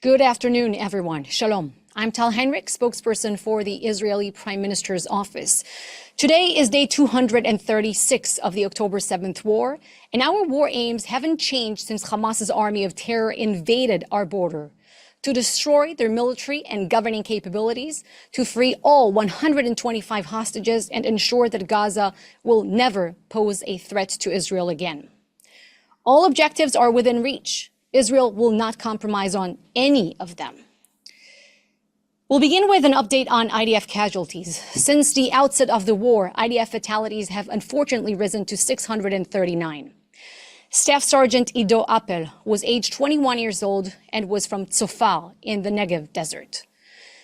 Good afternoon, everyone. Shalom. I'm Tal Heinrich, spokesperson for the Israeli Prime Minister's office. Today is day 236 of the October 7th war, and our war aims haven't changed since Hamas's army of terror invaded our border. To destroy their military and governing capabilities, to free all 125 hostages and ensure that Gaza will never pose a threat to Israel again. All objectives are within reach. Israel will not compromise on any of them. We'll begin with an update on IDF casualties. Since the outset of the war, IDF fatalities have unfortunately risen to 639. Staff Sergeant Ido Appel was aged 21 years old and was from Tzofar in the Negev desert.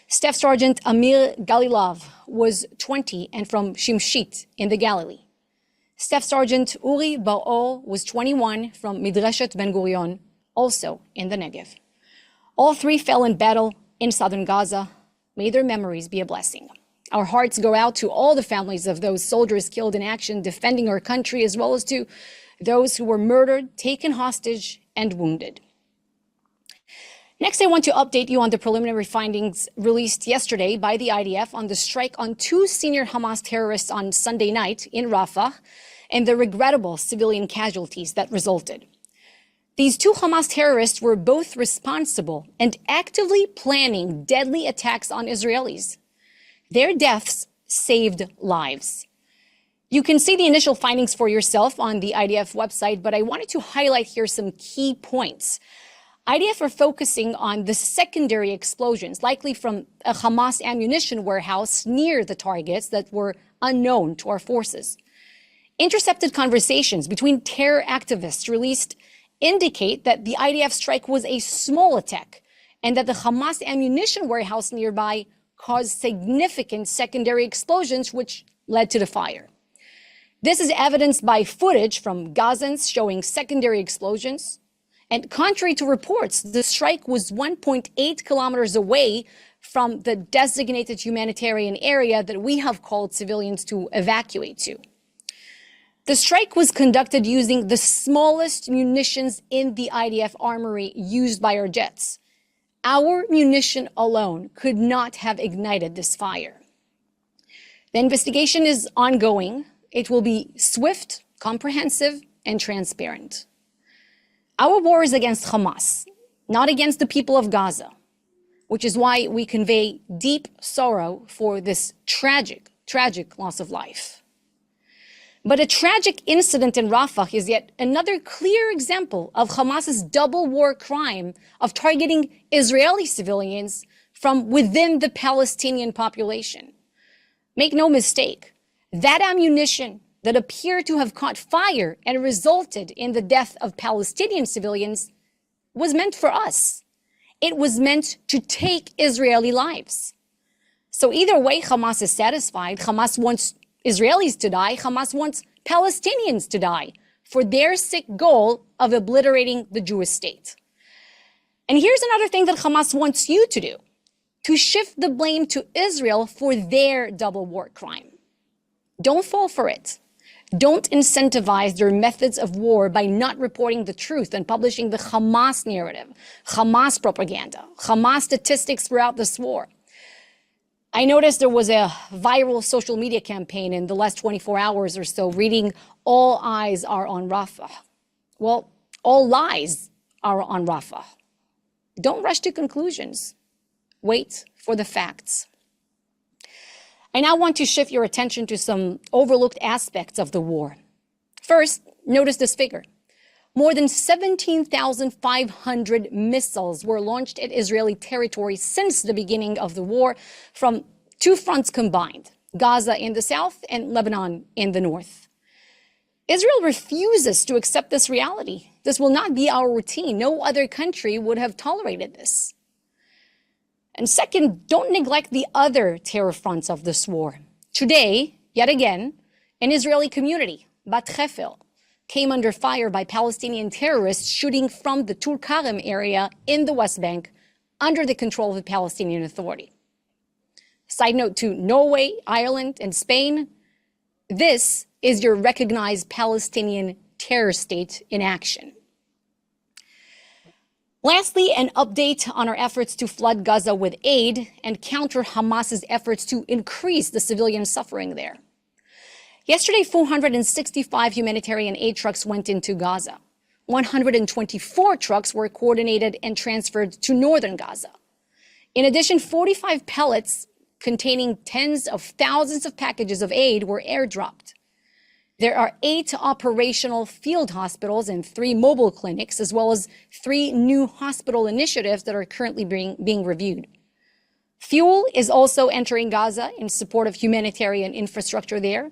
Staff Sergeant Amir Galilov was 20 and from Shimshit in the Galilee. Staff Sergeant Uri Bar-Or was 21 from Midreshet Ben Gurion, also in the Negev. All three fell in battle in southern Gaza. May their memories be a blessing. Our hearts go out to all the families of those soldiers killed in action defending our country, as well as to those who were murdered, taken hostage, and wounded. Next, I want to update you on the preliminary findings released yesterday by the IDF on the strike on two senior Hamas terrorists on Sunday night in Rafah and the regrettable civilian casualties that resulted. These two Hamas terrorists were both responsible and actively planning deadly attacks on Israelis. Their deaths saved lives. You can see the initial findings for yourself on the IDF website, but I wanted to highlight here some key points. IDF are focusing on the secondary explosions, likely from a Hamas ammunition warehouse near the targets that were unknown to our forces. Intercepted conversations between terror activists released indicate that the IDF strike was a small attack and that the Hamas ammunition warehouse nearby caused significant secondary explosions which led to the fire. This is evidenced by footage from Gazans showing secondary explosions. And contrary to reports, the strike was 1.8 kilometers away from the designated humanitarian area that we have called civilians to evacuate to. The strike was conducted using the smallest munitions in the IDF armory used by our jets. Our munition alone could not have ignited this fire. The investigation is ongoing. It will be swift, comprehensive, and transparent. Our war is against Hamas, not against the people of Gaza, which is why we convey deep sorrow for this tragic loss of life. But a tragic incident in Rafah is yet another clear example of Hamas's double war crime of targeting Israeli civilians from within the Palestinian population. Make no mistake, that ammunition that appeared to have caught fire and resulted in the death of Palestinian civilians was meant for us. It was meant to take Israeli lives. So either way, Hamas is satisfied. Hamas wants Israelis to die. Hamas wants Palestinians to die for their sick goal of obliterating the Jewish state. And here's another thing that Hamas wants you to do, to shift the blame to Israel for their double war crime. Don't fall for it. Don't incentivize their methods of war by not reporting the truth and publishing the Hamas narrative, Hamas propaganda, Hamas statistics throughout this war. I noticed there was a viral social media campaign in the last 24 hours or so reading, "All eyes are on Rafah." Well, all lies are on Rafah. Don't rush to conclusions. Wait for the facts. I now want to shift your attention to some overlooked aspects of the war. First, notice this figure. More than 17,500 missiles were launched at Israeli territory since the beginning of the war from two fronts combined, Gaza in the south and Lebanon in the north. Israel refuses to accept this reality. This will not be our routine. No other country would have tolerated this. And second, don't neglect the other terror fronts of this war. Today, yet again, an Israeli community, Bat Hefel, came under fire by Palestinian terrorists shooting from the Tulkarem area in the West Bank under the control of the Palestinian Authority. Side note to Norway, Ireland, and Spain, this is your recognized Palestinian terror state in action. Lastly, an update on our efforts to flood Gaza with aid and counter Hamas's efforts to increase the civilian suffering there. Yesterday, 465 humanitarian aid trucks went into Gaza. 124 trucks were coordinated and transferred to northern Gaza. In addition, 45 pallets containing tens of thousands of packages of aid were airdropped. There are 8 operational field hospitals and 3 mobile clinics, as well as 3 new hospital initiatives that are currently being reviewed. Fuel is also entering Gaza in support of humanitarian infrastructure there.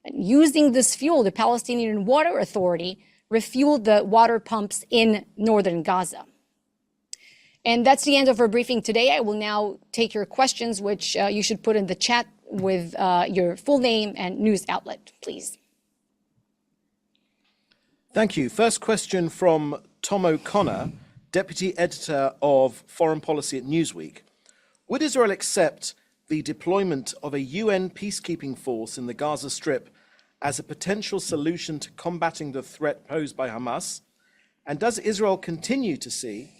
And using this fuel, the Palestinian Water Authority refueled the water pumps in northern Gaza. And that's the end of our briefing today. I will now take your questions, which you should put in the chat with your full name and news outlet, please. Thank you. First question from Tom O'Connor, Deputy Editor of Foreign Policy at Newsweek. Would Israel accept the deployment of a UN peacekeeping force in the Gaza Strip as a potential solution to combating the threat posed by Hamas? And does Israel continue to see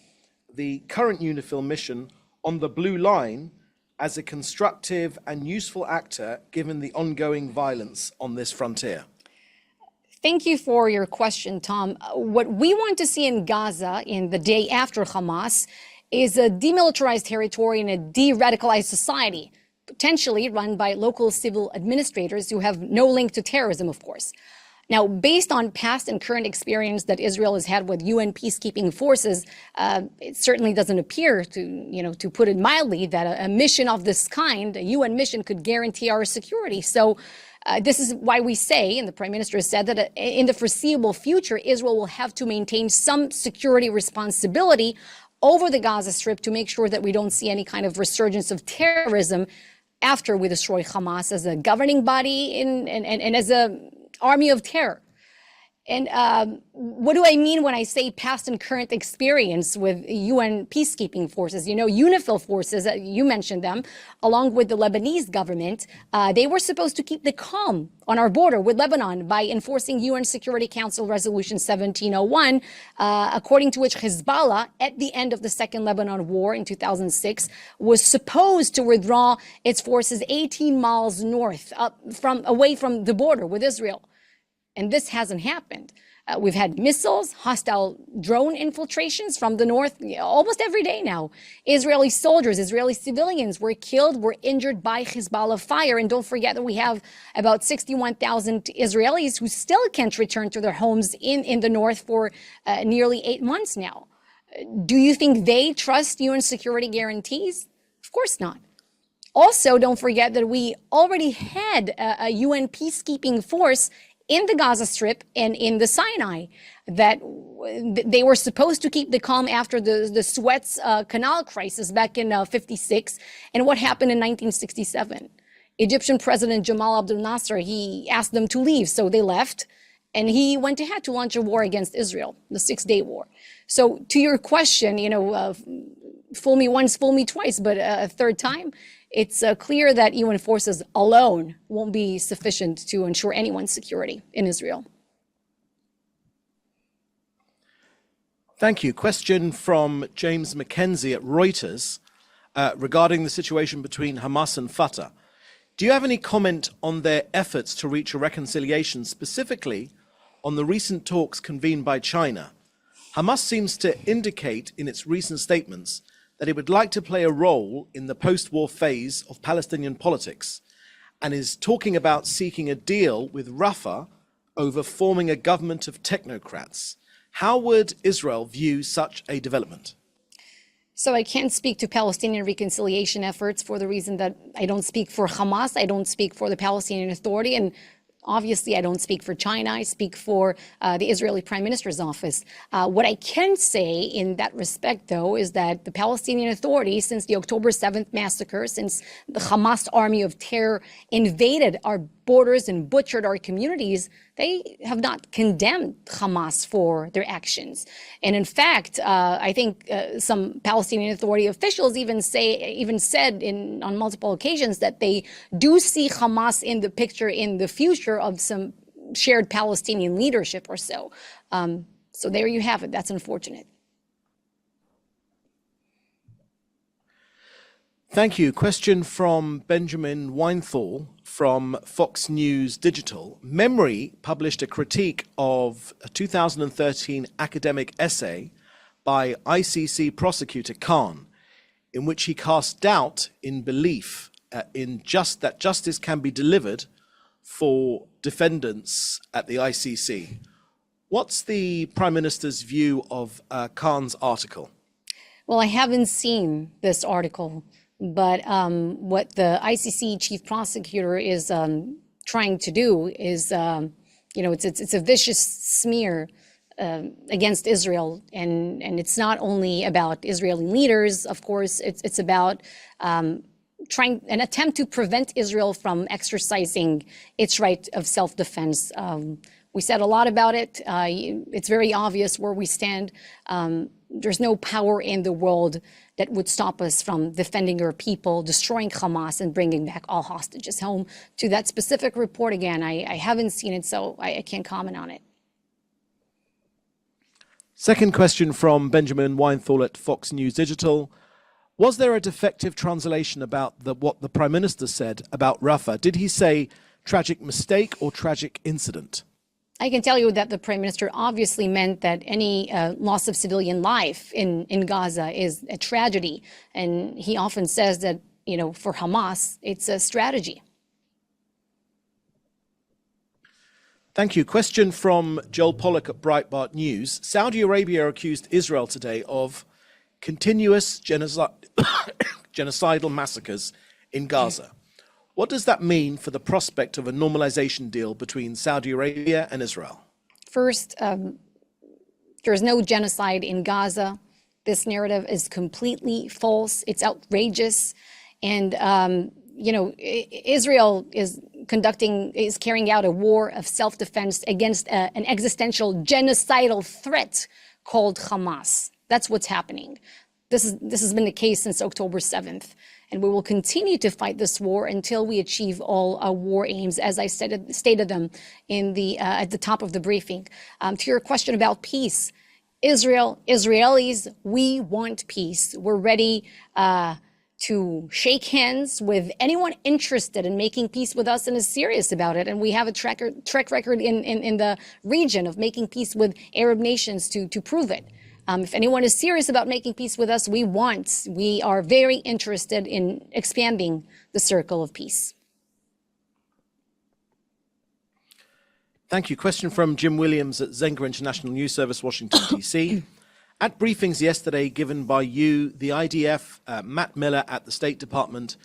the current UNIFIL mission on the Blue Line as a constructive and useful actor given the ongoing violence on this frontier? Thank you for your question, Tom. What we want to see in Gaza in the day after Hamas is a demilitarized territory and a de-radicalized society, potentially run by local civil administrators who have no link to terrorism, of course. Now, based on past and current experience that Israel has had with UN peacekeeping forces, it certainly doesn't appear to put it mildly, that a mission of this kind, a UN mission, could guarantee our security. So this is why we say, and the Prime Minister has said, that in the foreseeable future, Israel will have to maintain some security responsibility over the Gaza Strip to make sure that we don't see any kind of resurgence of terrorism after we destroy Hamas as a governing body and as a army of terror. And what do I mean when I say past and current experience with UN peacekeeping forces? You know, UNIFIL forces, you mentioned them, along with the Lebanese government, they were supposed to keep the calm on our border with Lebanon by enforcing UN Security Council Resolution 1701, according to which Hezbollah, at the end of the Second Lebanon War in 2006, was supposed to withdraw its forces 18 miles north, away from the border with Israel. And this hasn't happened. We've had missiles, hostile drone infiltrations from the north almost every day now. Israeli soldiers, Israeli civilians were killed, were injured by Hezbollah fire. And don't forget that we have about 61,000 Israelis who still can't return to their homes in the north for nearly 8 months now. Do you think they trust UN security guarantees? Of course not. Also, don't forget that we already had a UN peacekeeping force in the Gaza Strip and in the Sinai, that they were supposed to keep the calm after the Suez Canal crisis back in 56, and what happened in 1967. Egyptian President Jamal Abdel Nasser, he asked them to leave, so they left, and he went ahead to launch a war against Israel, the 6-day war. So to your question, fool me once, fool me twice, but a third time, it's clear that UN forces alone won't be sufficient to ensure anyone's security in Israel. Thank you. Question from James Mackenzie at Reuters regarding the situation between Hamas and Fatah. Do you have any comment on their efforts to reach a reconciliation, specifically on the recent talks convened by China? Hamas seems to indicate in its recent statements that it would like to play a role in the post-war phase of Palestinian politics and is talking about seeking a deal with Rafah over forming a government of technocrats. How would Israel view such a development? So I can't speak to Palestinian reconciliation efforts for the reason that I don't speak for Hamas, I don't speak for the Palestinian Authority, and obviously, I don't speak for China. I speak for the Israeli Prime Minister's office. What I can say in that respect, though, is that the Palestinian Authority, since the October 7th massacre, since the Hamas army of terror invaded our borders and butchered our communities, they have not condemned Hamas for their actions. And in fact, I think some Palestinian Authority officials even said on multiple occasions that they do see Hamas in the picture in the future of some shared Palestinian leadership or so. So there you have it. That's unfortunate. Thank you. Question from Benjamin Weinthal from Fox News Digital. Memory published a critique of a 2013 academic essay by ICC prosecutor Khan, in which he cast doubt in belief that justice can be delivered for defendants at the ICC. What's the Prime Minister's view of Khan's article? Well, I haven't seen this article, but what the ICC chief prosecutor is trying to do is, it's a vicious smear against Israel, and it's not only about Israeli leaders. Of course, it's about trying an attempt to prevent Israel from exercising its right of self-defense. We said a lot about it. It's very obvious where we stand. There's no power in the world that would stop us from defending our people, destroying Hamas, and bringing back all hostages home. To that specific report, again, I haven't seen it, so I can't comment on it. Second question from Benjamin Weinthal at Fox News Digital. Was there a defective translation about what the Prime Minister said about Rafah? Did he say tragic mistake or tragic incident? I can tell you that the Prime Minister obviously meant that any loss of civilian life in Gaza is a tragedy. And he often says that, for Hamas, it's a strategy. Thank you. Question from Joel Pollack at Breitbart News. Saudi Arabia accused Israel today of continuous genocidal massacres in Gaza. What does that mean for the prospect of a normalization deal between Saudi Arabia and Israel? First, there's no genocide in Gaza. This narrative is completely false. It's outrageous. And, Israel is carrying out a war of self-defense against an existential genocidal threat called Hamas. That's what's happening. This has been the case since October 7th. And we will continue to fight this war until we achieve all our war aims, as I stated them at the top of the briefing. To your question about peace, Israelis, we want peace. We're ready to shake hands with anyone interested in making peace with us and is serious about it. And we have a track record in the region of making peace with Arab nations to prove it. If anyone is serious about making peace with us, we are very interested in expanding the circle of peace. Thank you. Question from Jim Williams at Zenga International News Service, Washington, D.C. At briefings yesterday given by you, the IDF, Matt Miller at the State Department,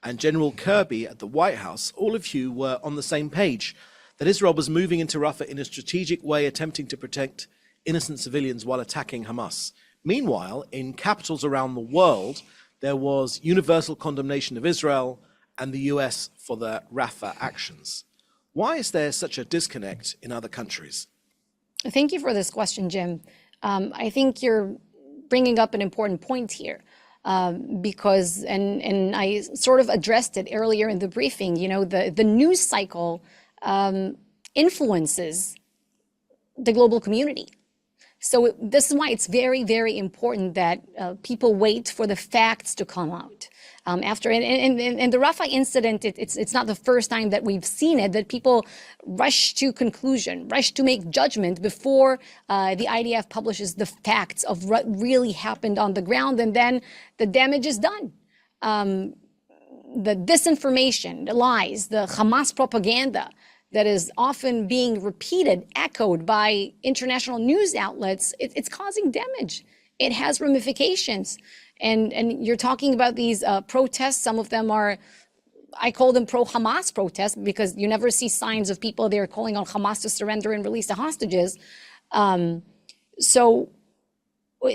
and General Kirby at the White House, all of you were on the same page, that Israel was moving into Rafah in a strategic way, attempting to protect innocent civilians while attacking Hamas. Meanwhile, in capitals around the world, there was universal condemnation of Israel and the US for the Rafah actions. Why is there such a disconnect in other countries? Thank you for this question, Jim. I think you're bringing up an important point here because, and I sort of addressed it earlier in the briefing, the news cycle influences the global community. So this is why it's very, very important that people wait for the facts to come out. After and the Rafah incident, it's not the first time that we've seen it, that people rush to conclusion, rush to make judgment before the IDF publishes the facts of what really happened on the ground, and then the damage is done. The disinformation, the lies, the Hamas propaganda that is often being repeated, echoed by international news outlets, it's causing damage. It has ramifications. And you're talking about these protests. Some of them are, I call them pro-Hamas protests because you never see signs of people there calling on Hamas to surrender and release the hostages. So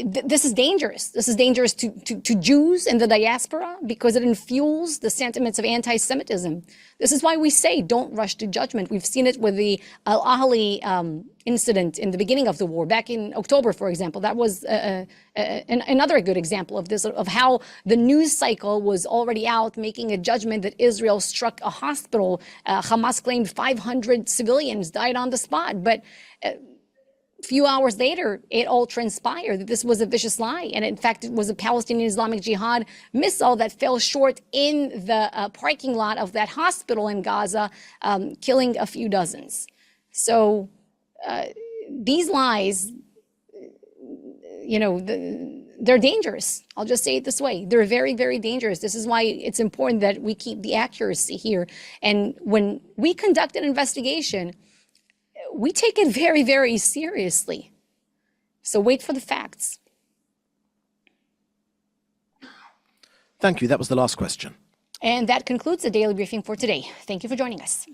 this is dangerous. This is dangerous to Jews in the diaspora because it infuels the sentiments of anti-Semitism. This is why we say don't rush to judgment. We've seen it with the Al-Ahli incident in the beginning of the war, back in October, for example. That was another good example of this, of how the news cycle was already out making a judgment that Israel struck a hospital. Hamas claimed 500 civilians died on the spot. But few hours later, it all transpired that this was a vicious lie. And in fact, it was a Palestinian Islamic Jihad missile that fell short in the parking lot of that hospital in Gaza, killing a few dozens. So these lies, they're dangerous. I'll just say it this way. They're very, very dangerous. This is why it's important that we keep the accuracy here. And when we conduct an investigation, we take it very, very seriously. So wait for the facts. Thank you. That was the last question. And that concludes the daily briefing for today. Thank you for joining us.